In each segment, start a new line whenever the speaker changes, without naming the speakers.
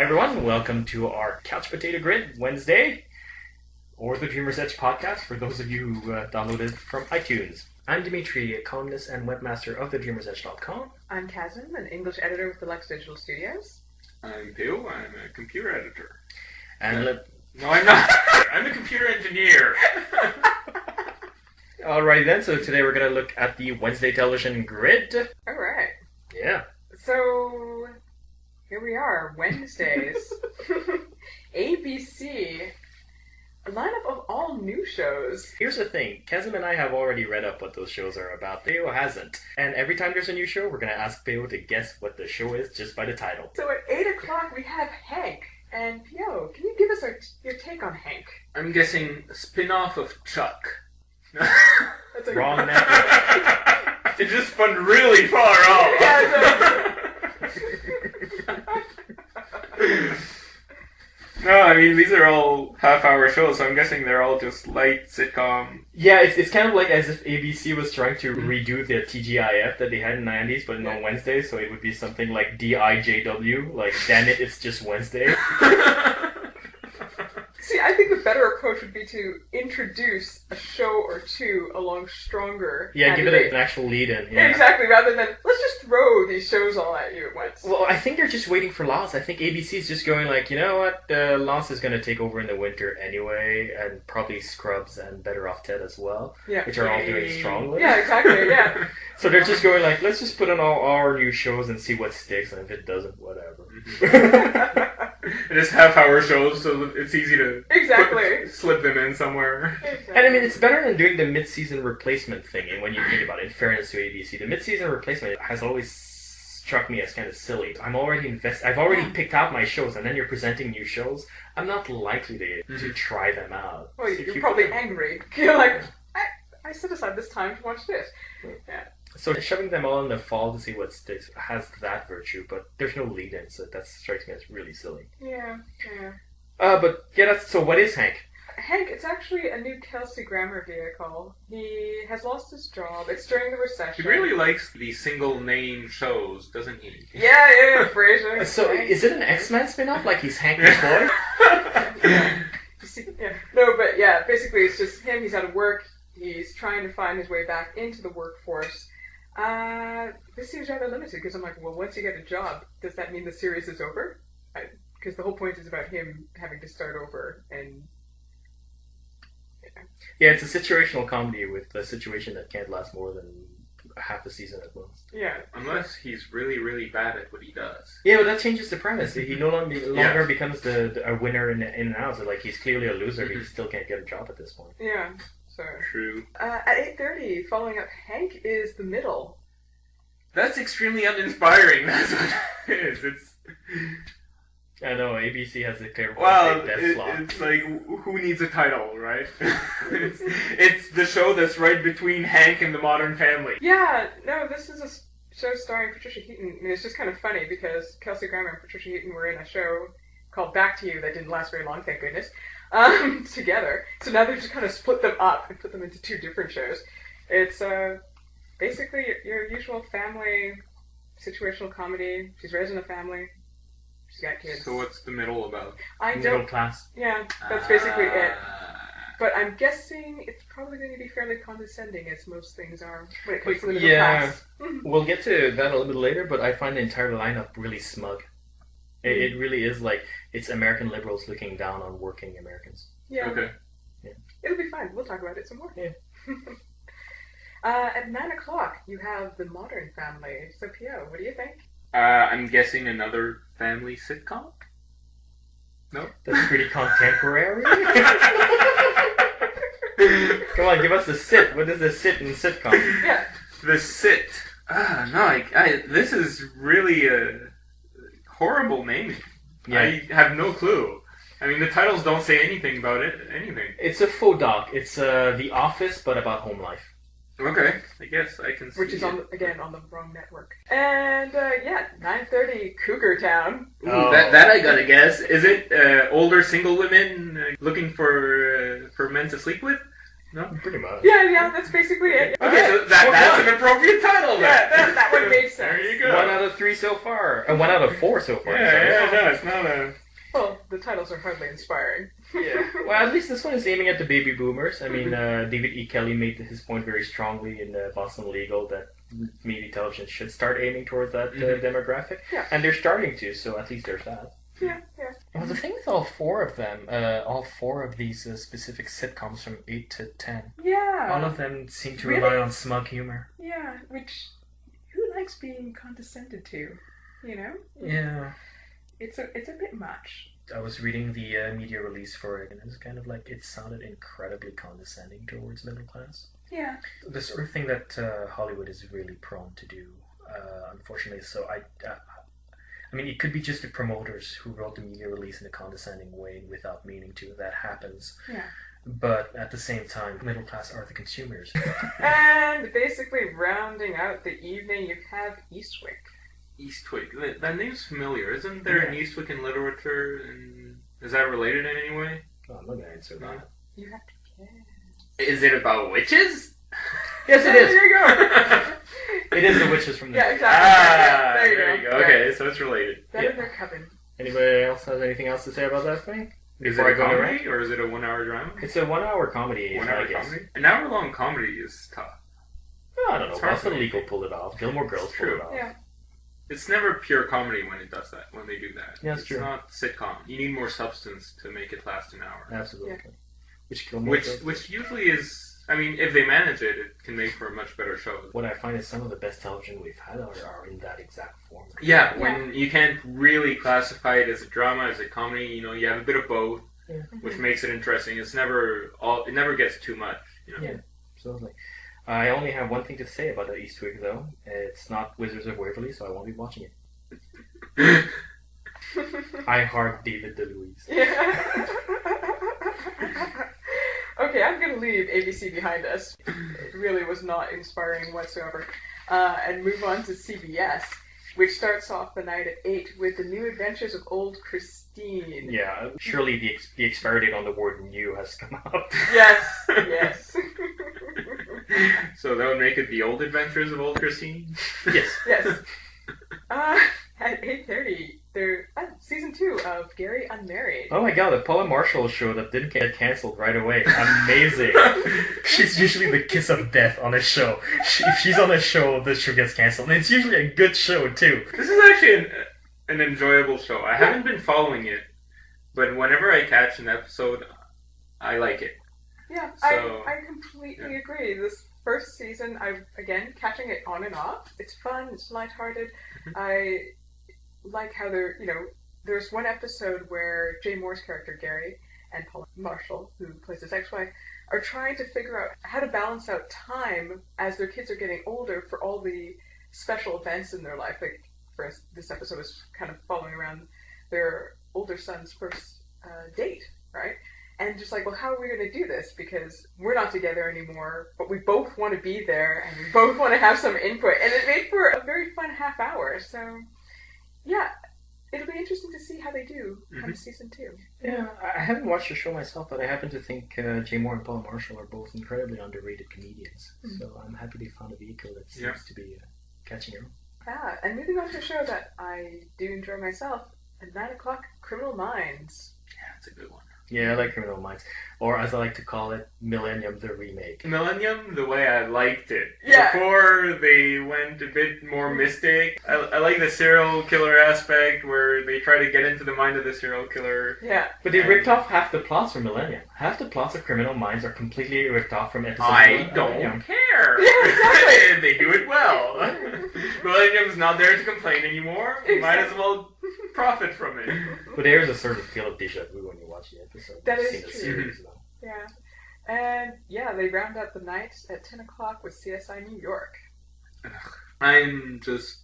everyone. Welcome to our Couch Potato Grid Wednesday, or the Dreamer's Edge podcast for those of you who downloaded from iTunes. I'm Dimitri, a columnist and webmaster of thedreamersedge.com.
I'm Kazim, an English editor with the Lex Digital Studios.
I'm Bill, I'm a computer editor.
And
No, I'm not. I'm a computer engineer.
Alright then, so today we're going to look at the Wednesday television grid.
Alright.
Yeah.
So, here we are, Wednesdays. ABC, a lineup of all new shows.
Here's the thing, Kazim and I have already read up what those shows are about. Peo hasn't. And every time there's a new show, we're going to ask Peo to guess what the show is just by the title.
So at 8 o'clock we have Hank. And Pio, can you give us your take on Hank?
I'm guessing a spin-off of Chuck.
That's like
Wrong network.
It just spun really far off. No, I mean, these are all half-hour shows, so I'm guessing they're all just light sitcom.
Yeah, it's kind of like as if ABC was trying to redo the TGIF that they had in the 90s, but on Wednesday, so it would be something like DIJW, like, damn it, it's just Wednesday.
See, I think the better approach would be to introduce a show or two along stronger.
Yeah, give it an actual lead-in. Yeah.
Exactly, rather than, let's just throw these shows all at you at once.
Well, I think they're just waiting for Lost. I think ABC is just going like, you know what, Lost is going to take over in the winter anyway, and probably Scrubs and Better Off Ted as well, which are all doing strongly.
Yeah, exactly, yeah.
So they're just going like, let's just put on all our new shows and see what sticks, and if it doesn't, whatever.
It is half-hour shows, so it's easy to slip them in somewhere.
Exactly.
And I mean, it's better than doing the mid-season replacement thing. And when you think about it, in fairness to ABC, the mid-season replacement has always struck me as kind of silly. I'm already invested. I've already picked out my shows, and then you're presenting new shows. I'm not likely to try them out.
Well, you're probably angry. You're like, I set aside this time to watch this. Yeah.
So shoving them all in the fall to see what sticks has that virtue, but there's no lead-in, so that strikes me as really silly.
Yeah.
So what is Hank?
Hank, it's actually a new Kelsey Grammer vehicle. He has lost his job. It's during the recession.
He really likes the single-name shows, doesn't he?
Yeah, Frasier.
So is it an X-Men spin-off, like he's Hank McCoy?
No, but yeah, basically it's just him. He's out of work. He's trying to find his way back into the workforce. This seems rather limited, because I'm like, well, once you get a job, does that mean the series is over? Because the whole point is about him having to start over, and...
Yeah, it's a situational comedy with a situation that can't last more than half a season at most.
Yeah.
Unless he's really, really bad at what he does.
Yeah, but that changes the premise. He no longer becomes a winner in and out. So, like, he's clearly a loser, but he still can't get a job at this point.
Yeah. So.
True.
At 8:30, following up Hank, is The Middle.
That's extremely uninspiring. That's what it is. It's...
I know, ABC has declared
it's like, who needs a title, right? it's the show that's right between Hank and the Modern Family.
Yeah, no, this is a show starring Patricia Heaton. I mean, it's just kind of funny because Kelsey Grammer and Patricia Heaton were in a show called Back to You that didn't last very long, thank goodness, together. So now they've just kind of split them up and put them into two different shows. It's basically your usual family situational comedy. She's raised in a family. She's got kids.
So what's The Middle about?
Middle class.
Yeah, that's basically it. But I'm guessing it's probably going to be fairly condescending, as most things are when it comes to the middle class.
We'll get to that a little bit later, but I find the entire lineup really smug. It really is like it's American liberals looking down on working Americans.
Yeah.
Okay.
Yeah. It'll be fine. We'll talk about it some more.
Yeah.
At 9 o'clock, you have The Modern Family. So, Pio, what do you think?
I'm guessing another family sitcom? No?
That's pretty contemporary. Come on, give us the sit. What is the sit in sitcom?
Yeah.
The sit. This is really a horrible naming. Yeah. I have no clue. I mean, the titles don't say anything about it. Anything.
It's a faux doc. It's The Office, but about home life.
Okay, I guess I can see
Which is, on the wrong network. And, 9:30, Cougar Town.
Ooh, that I gotta guess. Is it older single women looking for men to sleep with? No?
Pretty much.
Yeah, that's basically it.
Okay, so that's an appropriate title then.
Yeah, that one made sense.
There you go.
1 out of 3 so far. 1 out of 4 so far.
No, it's not a...
Well, the titles are hardly inspiring.
Yeah. Well, at least this one is aiming at the baby boomers. I mean, David E. Kelly made his point very strongly in Boston Legal that media television should start aiming towards that demographic.
Yeah.
And they're starting to, so at least there's that.
Yeah.
Well, the thing with all 4 of them, all 4 of these specific sitcoms from 8 to 10,
Yeah.
all of them seem to
Really?
rely on smug humor.
Yeah, which who likes being condescended to? You know?
Yeah.
It's a bit much.
I was reading the media release for it, and it was kind of like it sounded incredibly condescending towards middle class.
Yeah.
The sort of thing that Hollywood is really prone to do, unfortunately. So I mean, it could be just the promoters who wrote the media release in a condescending way without meaning to. That happens.
Yeah.
But at the same time, middle class are the consumers.
And basically rounding out the evening, you have Eastwick.
Eastwick. That name's familiar. Isn't there an Eastwick in literature? And is that related in any way?
Oh, I'm not going to answer that.
You have to guess.
Is it about witches?
Yes, it is.
There you go.
It is the witches from the...
Yeah, exactly.
There you go.
Yeah.
Okay, so it's related.
That in their coven.
Anybody else has anything else to say about that thing?
Is it
Before
a
I go to
comedy
rank?
or is it a 1 hour drama?
It's a 1 hour comedy.
1
I
hour
guess.
comedy? An hour long comedy is tough.
Oh, I don't know.
It's hard
Boston
for me.
Legal pulled it off. Gilmore Girls pulled it off.
Yeah.
It's never pure comedy when it does that, when they do that.
Yeah, that's
it's
true.
not sitcom. You need more substance to make it last an hour.
Absolutely.
Yeah.
Which Gilmore Girls?
Which usually is, I mean, if they manage it, it can make for a much better show.
What I find is some of the best television we've had are in that exact form.
Yeah, when you can't really classify it as a drama, as a comedy, you know, you have a bit of both,
Yeah.
which makes it interesting. It never gets too much, you know.
Yeah. Absolutely. I only have one thing to say about the Eastwick, though. It's not Wizards of Waverly, so I won't be watching it. I heart David DeLuise.
Yeah. Okay, I'm going to leave ABC behind us. It really was not inspiring whatsoever. And move on to CBS, which starts off the night at 8 with the new adventures of old Christine.
Yeah, surely the expiry date on the word new has come out.
Yes.
So that would make it the old adventures of old Christine?
Yes.
Yes. At 8:30, there's season 2 of Gary Unmarried.
Oh my god, the Paula Marshall show that didn't get cancelled right away. Amazing. She's usually the kiss of death on a show. If she's on a show, the show gets cancelled. And it's usually a good show, too.
This is actually an enjoyable show. I haven't been following it, but whenever I catch an episode, I like it.
Yeah,
So,
I completely agree. This first season, I'm, again, catching it on and off. It's fun, it's lighthearted. I like how there's one episode where Jay Moore's character, Gary, and Paula Marshall, who plays his ex-wife, are trying to figure out how to balance out time as their kids are getting older for all the special events in their life. Like, this episode is kind of following around their older son's first date, right? And just like, well, how are we going to do this? Because we're not together anymore, but we both want to be there, and we both want to have some input. And it made for a very fun half hour. So, yeah, it'll be interesting to see how they do come season 2.
Yeah, I haven't watched the show myself, but I happen to think Jay Moore and Paula Marshall are both incredibly underrated comedians. So I'm happy they found a vehicle that seems to be catching on.
And moving on to a show that I do enjoy myself, at 9 o'clock, Criminal Minds.
Yeah, it's a good one.
Yeah, I like Criminal Minds. Or as I like to call it, Millennium the Remake.
Millennium, the way I liked it.
Yeah.
Before they went a bit more mystic. I like the serial killer aspect where they try to get into the mind of the serial killer.
Yeah.
But they ripped off half the plots from Millennium. Half the plots of Criminal Minds are completely ripped off from episodes
I
of
don't
Millennium.
care.
Yeah, exactly.
They do it well. Millennium's not there to complain anymore. We might as well profit from it.
But there's a certain feel of deja vu when you watch the episode.
That
You've
is
seen the
true.
series now.
Yeah. And, yeah, they round out the night at 10 o'clock with CSI New York.
I'm just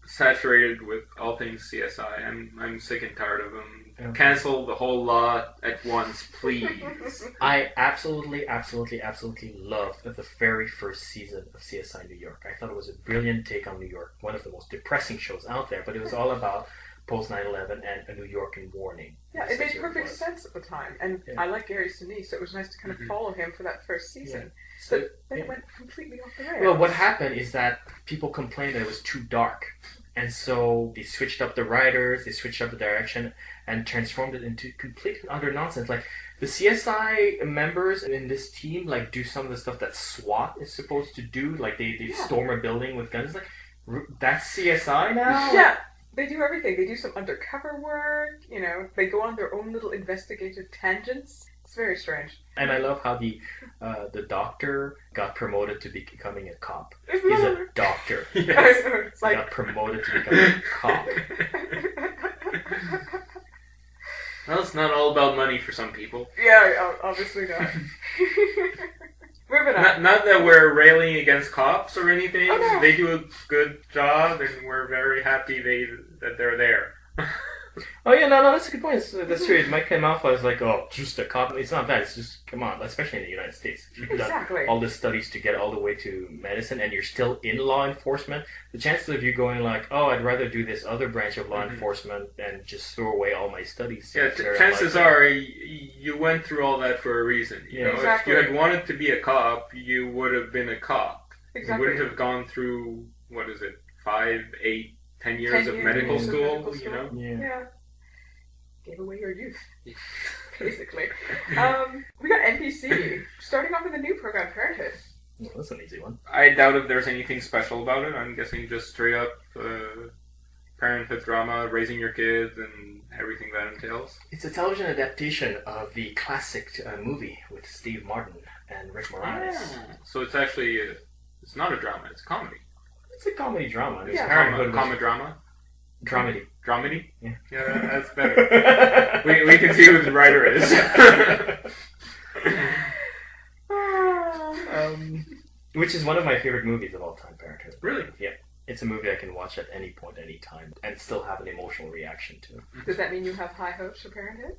saturated with all things CSI. I'm sick and tired of them.
Yeah.
Cancel the whole lot at once, please.
I absolutely loved the very first season of CSI New York. I thought it was a brilliant take on New York. One of the most depressing shows out there, but it was all about post 9/11 and A New Yorker Warning.
Yeah, it made perfect sense at the time, and I like Gary Sinise, so it was nice to kind of follow him for that first season.
Yeah. So,
but then it went completely off the rails.
Well, what happened is that people complained that it was too dark, and so they switched up the writers, they switched up the direction, and transformed it into completely utter nonsense. Like the CSI members in this team, like do some of the stuff that SWAT is supposed to do. Like they storm a building with guns. Like that's CSI now.
Yeah. They do everything. They do some undercover work, you know, they go on their own little investigative tangents. It's very strange.
And I love how the doctor got promoted to becoming a cop.
He's
a doctor.
Yes. It's
He got promoted to become a cop.
Well, it's not all about money for some people.
Yeah, obviously not. Moving on.
Not that we're railing against cops or anything.
Oh, no.
They do a good job, and we're very happy that they're there.
Oh yeah, no, that's a good point. That's true. It might come off as like, oh, just a cop. It's not that. It's just, come on, especially in the United States. You've
Exactly.
done all the studies to get all the way to medicine, and you're still in law enforcement. The chances of you going like, oh, I'd rather do this other branch of law enforcement and just throw away all my studies.
Yeah, chances are you went through all that for a reason. You know,
exactly.
If you had wanted to be a cop, you would have been a cop.
Exactly.
You wouldn't have gone through, 5, 8, 10 years of medical school, you know?
Yeah. Gave away your youth, basically. We got NBC, starting off with a new program, Parenthood.
Well, that's an easy one.
I doubt if there's anything special about it. I'm guessing just straight up parenthood drama, raising your kids, and everything that entails.
It's a television adaptation of the classic movie with Steve Martin and Rick Moranis.
So it's actually, it's not a drama, it's a comedy.
It's a comedy drama.
It's a drama?
Dramedy.
Dramedy?
Yeah.
Yeah, that's better. we can see who the writer is.
Which is one of my favorite movies of all time, Parenthood.
Really?
Yeah. It's a movie I can watch at any point, any time, and still have an emotional reaction to.
Does that mean you have high hopes for Parenthood?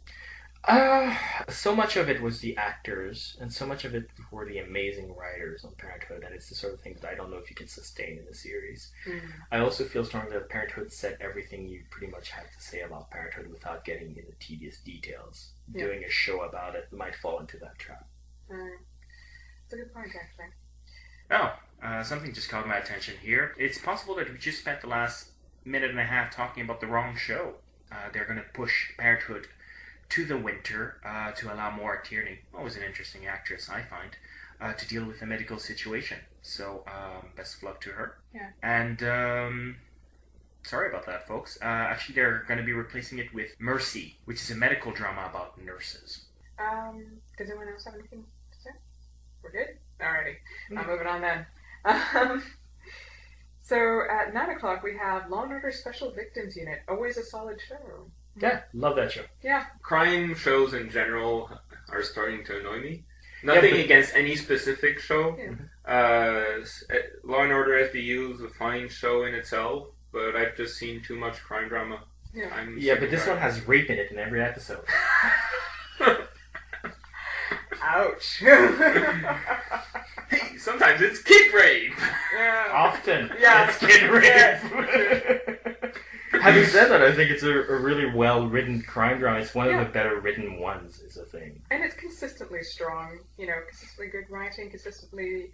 So much of it was the actors, and so much of it were the amazing writers on Parenthood, and it's the sort of thing that I don't know if you can sustain in a series. I also feel strongly that Parenthood said everything you pretty much have to say about Parenthood without getting into tedious details.
Yeah.
Doing a show about it might fall into that trap.
It's a good point, actually.
Something just caught my attention here. It's possible that we just spent the last minute and a half talking about the wrong show. They're going to push Parenthood to the winter to allow Maura Tierney, always an interesting actress, I find, to deal with a medical situation. So, best of luck to her.
Yeah.
And, sorry about that, folks. Actually, they're going to be replacing it with Mercy, which is a medical drama about nurses.
Does anyone else have anything to say? We're good? Alrighty. I'm moving on then. So, at 9 o'clock, we have Law & Order Special Victims Unit. Always a solid show.
Yeah, love that show.
Yeah.
Crime shows in general are starting to annoy me. Nothing against any specific show.
Yeah.
Law and Order SVU is a fine show in itself, but I've just seen too much crime drama.
Yeah.
But this one has rape in it in every episode.
Ouch.
Hey, sometimes it's kid rape.
Yeah.
Often,
Yeah.
it's kid rape.
Yeah.
Having said that, I think it's a really well-written crime drama. It's one of the better-written ones, is a thing.
And it's consistently strong, you know, consistently good writing, consistently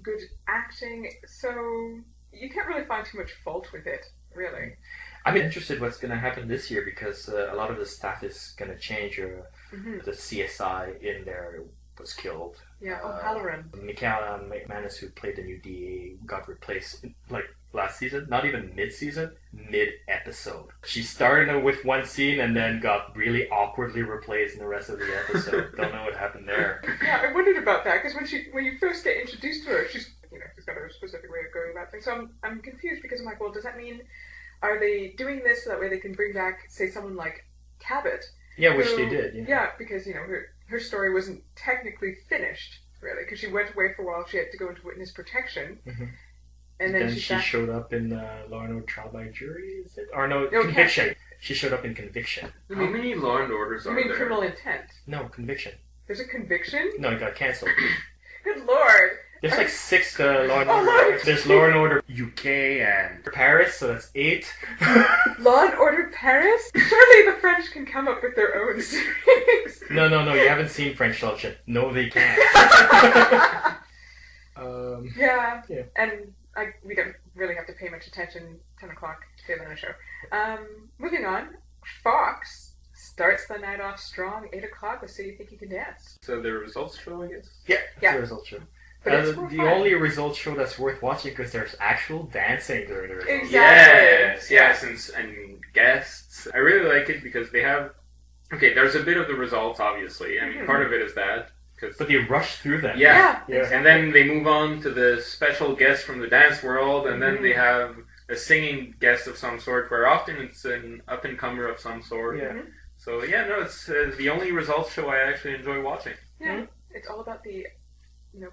good acting, so you can't really find too much fault with it, really.
I'm interested what's going to happen this year because a lot of the staff is going to change. The CSI in there was killed.
Yeah, O'Halloran.
Nicolas and Dimitri, who played the new DA, got replaced like last season, not even mid-season, mid-episode. She started with one scene and then got really awkwardly replaced in the rest of the episode. Don't know what happened there.
Yeah, I wondered about that because when you first get introduced to her, she's got a specific way of going about things. So I'm confused because I'm like, well, does that mean are they doing this so that way they can bring back, say, someone like Cabot?
Yeah, which they did.
Yeah, because her story wasn't technically finished really because she went away for a while. She had to go into witness protection. And then she showed
up in Law and Order Trial by Jury, is it? Or no, Conviction. She showed up in Conviction.
How many Law and Orders are there?
You mean Criminal Intent?
No, Conviction.
There's a Conviction?
No, it got cancelled.
Good Lord.
There's like 6 Law and
Oh
Order.
my
There's Law and Order
UK and
Paris, so that's 8.
Law and Order Paris? Surely the French can come up with their own series.
No, you haven't seen French television. No, they can't.
Yeah.
Yeah.
And we don't really have to pay much attention. 10 o'clock, Daily Night Show. Moving on, Fox starts the night off strong, 8 o'clock with So You Think You Can Dance.
So the results show, I guess?
Yeah, it's
Yeah.
a result show.
But it's more
the
fun.
only result show that's worth watching because there's actual dancing during the results.
Exactly.
Yes, and guests. I really like it because they have... Okay, there's a bit of the results, obviously. I mean, part of it is that.
But they rush through them.
Yeah.
Yeah.
Exactly.
And then they move on to the special guest from the dance world, and then they have a singing guest of some sort, where often it's an up-and-comer of some sort.
Yeah.
So, yeah, no, it's the only results show I actually enjoy watching.
Yeah. It's all about the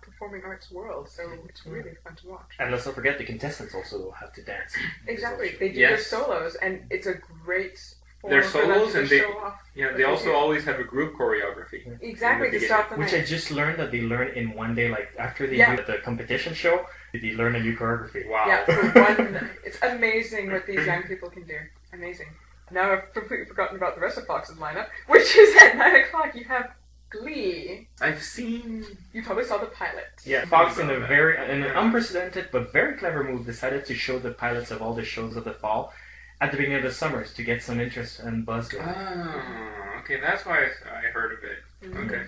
performing arts world, so it's really fun to watch.
And let's not forget the contestants also have to dance.
Exactly. They do
Yes.
their solos, and it's a great form
Their
for them
solos,
to
and they-
show off.
Yeah, they also always have a group choreography.
Exactly,
in the
to start the
Which
night.
I just learned that they learn in one day, like after they
Yeah.
do the competition show, they learn a new choreography.
Wow.
Yeah, for one, it's amazing what these young people can do. Amazing. Now I've completely forgotten about the rest of Fox's lineup, which is at 9 o'clock. You have Glee.
I've seen...
You probably saw the pilot.
Yeah, Fox in an unprecedented but very clever move decided to show the pilots of all the shows of the fall at the beginning of the summers to get some interest and buzz going.
Oh, okay, that's why I heard of it. Okay.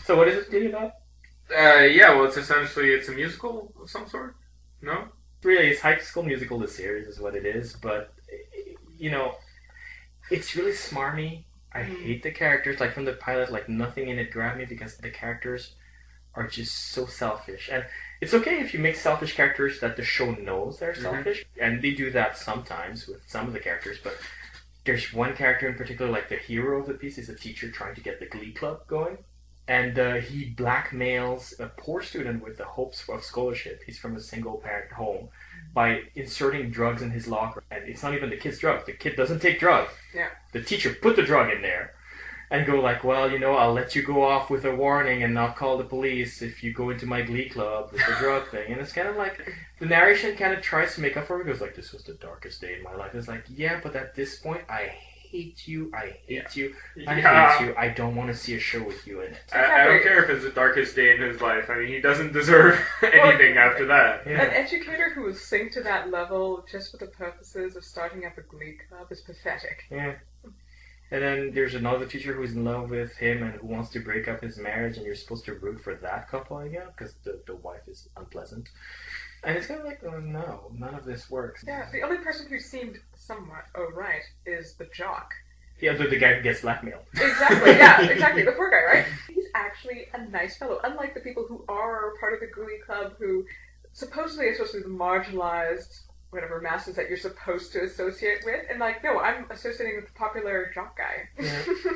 So what is it really about?
Yeah, well, it's a musical of some sort? No?
Really, it's High School Musical, the series is what it is, but, it's really smarmy. I hate the characters, like from the pilot, like nothing in it grabbed me because the characters are just so selfish. And it's okay if you make selfish characters that the show knows they're selfish, and they do that sometimes with some of the characters, but there's one character in particular, like the hero of the piece is a teacher trying to get the Glee Club going. And he blackmails a poor student with the hopes of scholarship. He's from a single-parent home by inserting drugs in his locker. And it's not even the kid's drugs. The kid doesn't take drugs.
Yeah.
The teacher put the drug in there and go like, well, I'll let you go off with a warning and not call the police if you go into my Glee Club with the drug thing. And it's kind of like, the narration kind of tries to make up for it. It goes like, this was the darkest day in my life. It's like, yeah, but at this point, I hate you, I hate you, I don't want to see a show with you in it.
I don't care if it's the darkest day in his life. I mean, he doesn't deserve anything after that.
An educator who will sink to that level just for the purposes of starting up a Glee Club is pathetic.
Yeah. And then there's another teacher who's in love with him and who wants to break up his marriage, and you're supposed to root for that couple again because the wife is unpleasant. And it's kind of like, oh no, none of this works.
Yeah, the only person who seemed somewhat alright is the jock.
Yeah, the guy who gets blackmailed.
Exactly, yeah, exactly. The poor guy, right? He's actually a nice fellow, unlike the people who are part of the Glee Club who supposedly are supposed to be the marginalized, whatever, masses that you're supposed to associate with. And like, no, I'm associating with the popular jock guy.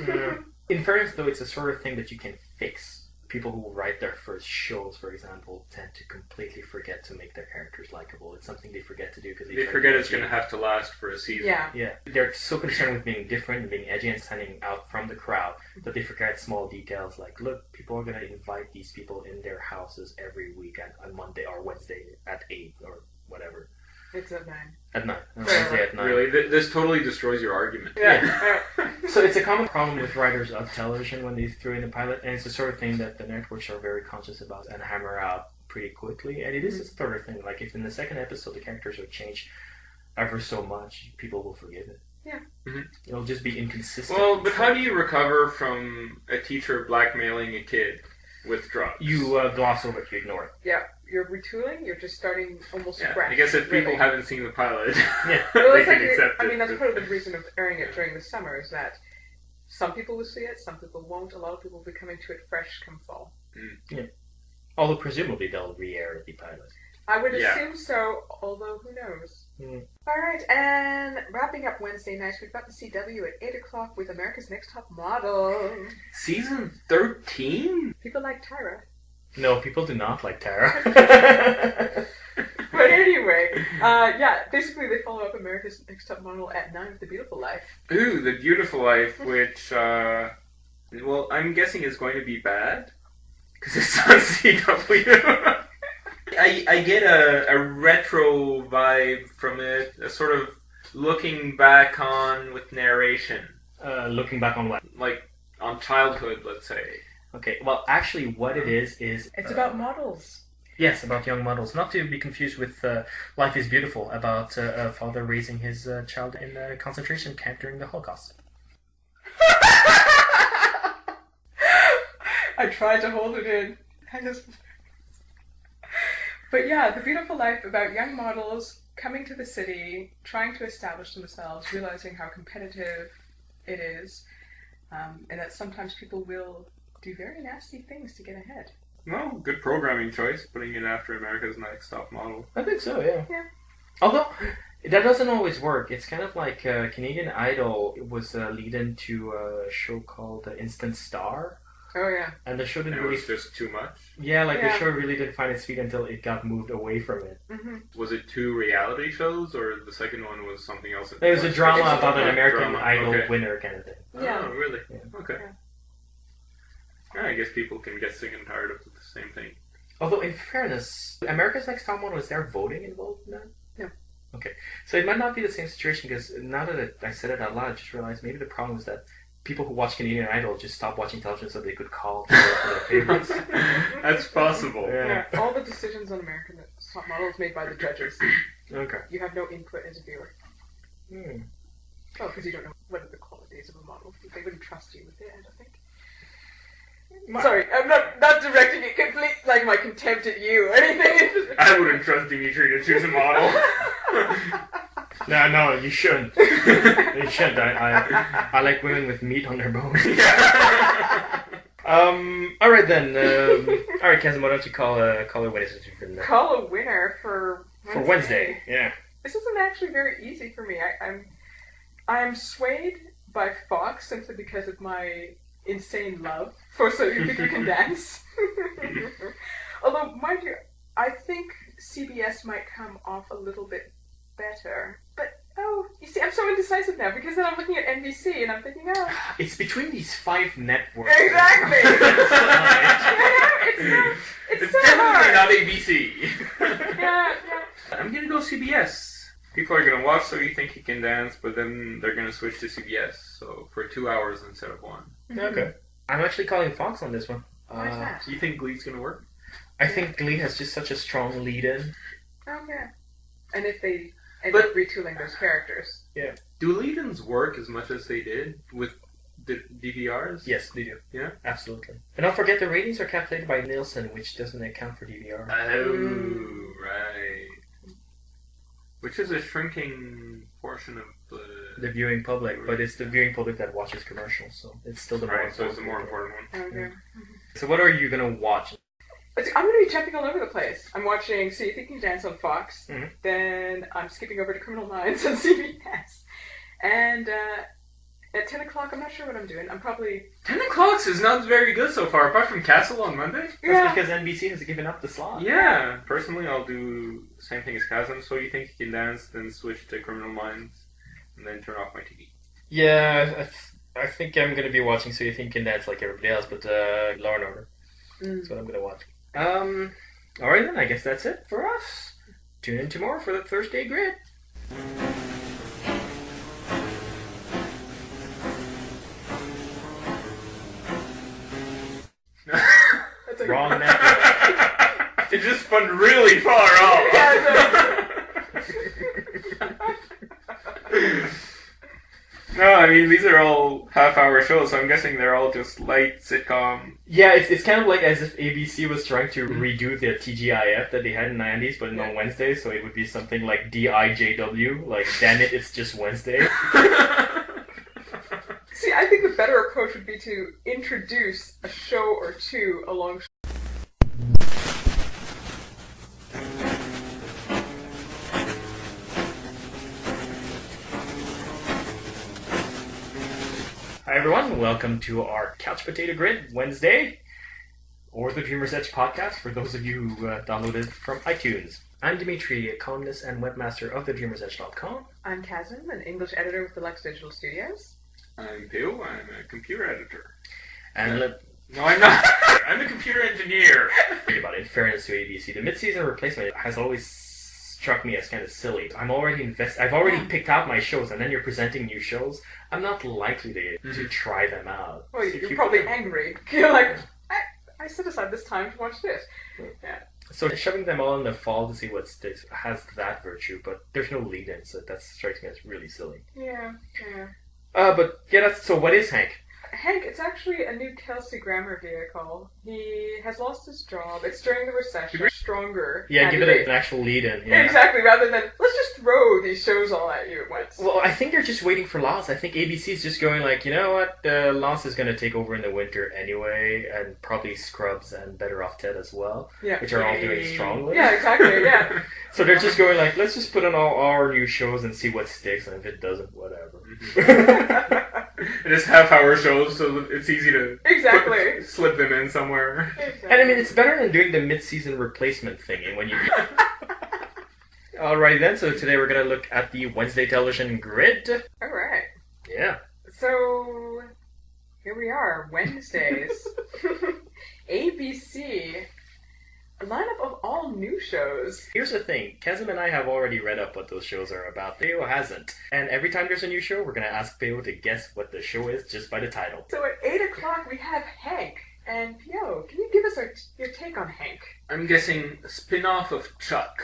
Yeah. In fairness, though, it's a sort of thing that you can fix. People who write their first shows, for example, tend to completely forget to make their characters likable. It's something they forget to do because
They forget it's going to have to last for a season.
Yeah.
Yeah, they're so concerned with being different and being edgy and standing out from the crowd that they forget small details like, look, people are going to invite these people in their houses every week on Monday or Wednesday at 8 or whatever.
It's at 9.
At 9. On Wednesday at 9.
Really, this totally destroys your argument.
Yeah.
So it's a common problem with writers of television when they throw in a pilot, and it's the sort of thing that the networks are very conscious about and hammer out pretty quickly. And it is this sort of thing, like if in the second episode the characters are changed ever so much, people will forgive it.
Yeah.
It'll just be inconsistent.
Well, but how do you recover from a teacher blackmailing a kid with drugs?
You gloss over it, you ignore it.
Yeah. You're retooling, you're just starting almost fresh.
I guess if people
really.
haven't seen the pilot,
Yeah.
Well,
they
it's like
can accept it.
I mean, that's part of the reason of airing it during the summer is that some people will see it, some people won't. A lot of people will be coming to it fresh come fall.
Although presumably they'll re-air the pilot.
I would
Yeah.
assume so, although who knows.
Mm.
Alright, and wrapping up Wednesday nights, we've got the CW at 8 o'clock with America's Next Top Model.
Season 13?
People like Tyra.
No, people do not like Tara.
But anyway, yeah, basically they follow up America's Next Top Model at 9 with The Beautiful Life.
Ooh, The Beautiful Life, which, well, I'm guessing is going to be bad. Because it's on CW. I get a retro vibe from it, a sort of looking back on with narration.
Looking back on what?
Like, on childhood, let's say.
Okay, well, actually, what it is...
It's about models.
Yes, about young models. Not to be confused with Life is Beautiful, about a father raising his child in a concentration camp during the Holocaust.
I tried to hold it in. But yeah, The Beautiful Life, about young models coming to the city, trying to establish themselves, realizing how competitive it is, and that sometimes people will do very nasty things to get ahead.
Well, good programming choice, putting it after America's Next Top Model.
I think so, yeah.
Yeah.
Although, that doesn't always work. It's kind of like Canadian Idol was a lead-in to a show called Instant Star.
Oh, yeah.
And the show didn't
It
really...
was just too much.
Yeah, like
Yeah.
the show really didn't find its feet until it got moved away from it.
Mm-hmm.
Was it 2 reality shows, or the second one was something else?
It was a drama
It's a
about an
drama.
American
Drama,
Idol
okay.
winner kind of thing.
Yeah.
Oh, really?
Yeah.
Okay.
Yeah.
Yeah, I guess people can get sick and tired of the same thing.
Although, in fairness, America's Next Top Model, is there voting involved in that?
No.
Okay. So it might not be the same situation, because now that I said it out loud, I just realized maybe the problem is that people who watch Canadian Idol just stopped watching television so they could call to vote for their favorites.
That's possible.
Yeah.
Yeah. All the decisions on American Top Model is made by the judges.
Okay.
You have no input as a viewer.
Hmm.
Well, because you don't know what are the qualities of a model. They wouldn't trust you with it, I don't think. Sorry, I'm not directing it complete, like my contempt at you or anything.
I wouldn't trust Dimitri to choose a model.
No, you shouldn't. You shouldn't. I like women with meat on their bones. All right then. All right, Kazim, why don't you call a winner since you've been there?
Call a winner for
Wednesday. Yeah.
This isn't actually very easy for me. I'm swayed by Fox simply because of my insane love for So You Think You Can Dance. Although, mind you, I think CBS might come off a little bit better. But, you see, I'm so indecisive now, because then I'm looking at NBC and I'm thinking,
It's between these 5 networks.
Exactly! It's so
definitely
hard.
not ABC.
Yeah.
I'm gonna go CBS. People are gonna watch So You Think You Can Dance, but then they're gonna switch to CBS, so for 2 hours instead of 1.
Okay. I'm actually calling Fox on this one.
Why is that?
Do you think Glee's gonna work?
I think Glee has just such a strong lead-in.
Okay. And if they end
But-
up retooling those characters.
Do lead-ins work as much as they did with the DVRs?
Yes, they do.
Yeah?
Absolutely. And don't forget, the ratings are calculated by Nielsen, which doesn't account for DVR.
Oh, right. Which is a shrinking portion of
The viewing public, but it's the viewing public that watches commercials, so it's still the more
Right, so
important.
it's the more important one.
Okay.
So what are you gonna watch?
I'm going to be jumping all over the place. I'm watching So You Think You Can Dance on Fox.
Mhm.
Then I'm skipping over to Criminal Minds on CBS. And at 10 o'clock, I'm not sure what I'm doing. I'm probably...
10 o'clock is not very good so far, apart from Castle on Monday.
That's because NBC has given up the slot.
Yeah, personally I'll do the same thing as Kazim, So You Think You Can Dance, then switch to Criminal Minds, and then turn off my TV.
Yeah, I think I'm gonna be watching So You Think You Can Dance like everybody else, but Law and Order. That's what I'm gonna watch. Alright then, I guess that's it for us. Tune in tomorrow for the Thursday Grid.
That's like
Wrong network.
It just spun really far off. No, I mean, these are all half-hour shows, so I'm guessing they're all just light sitcom.
Yeah, it's kind of like as if ABC was trying to redo the TGIF that they had in the 90s, but on Wednesday, so it would be something like DIJW, like, damn it, it's just Wednesday.
See, I think the better approach would be to introduce a show or two along.
Hi everyone, welcome to our Couch Potato Grid Wednesday, or the Dreamer's Edge podcast for those of you who downloaded from iTunes. I'm Dimitri, a columnist and webmaster of thedreamersedge.com.
I'm Kazim, an English editor with the Lex Digital Studios.
I'm Bill, I'm a computer editor.
And
No, I'm not. I'm a computer engineer.
ABC. The mid-season replacement has always struck me as kind of silly. I've already picked out my shows, and then you're presenting new shows. I'm not likely to try them out.
Well, you're probably angry. You're like, I set aside this time to watch this. Yeah.
So shoving them all in the fall to see what sticks has that virtue, but there's no lead-in, so that strikes me as really silly.
Yeah.
So what is Hank?
Hank, it's actually a new Kelsey Grammer vehicle. He has lost his job. It's during the recession. Stronger.
Yeah, give it an actual lead-in. Yeah.
Exactly, rather than, let's just throw these shows all at you at once.
Well, I think they're just waiting for Lost. I think ABC is just going like, you know what, Lost is going to take over in the winter anyway, and probably Scrubs and Better Off Ted as well, which are all doing strongly.
Yeah, exactly, yeah.
So they're just going like, let's just put on all our new shows and see what sticks, and if it doesn't, whatever.
Just half-hour shows, so it's easy to slip them in somewhere.
Exactly.
And I mean, it's better than doing the mid-season replacement thing. And when you alrighty then, so today we're going to look at the Wednesday television grid.
Alright.
Yeah.
So, here we are, Wednesdays. ABC, a lineup of all new shows.
Here's the thing, Kazim and I have already read up what those shows are about. Theo hasn't. And every time there's a new show, we're going to ask Theo to guess what the show is just by the title.
So at 8 o'clock we have Hank. And Theo, can you give us your take on Hank?
I'm guessing a spin-off of Chuck.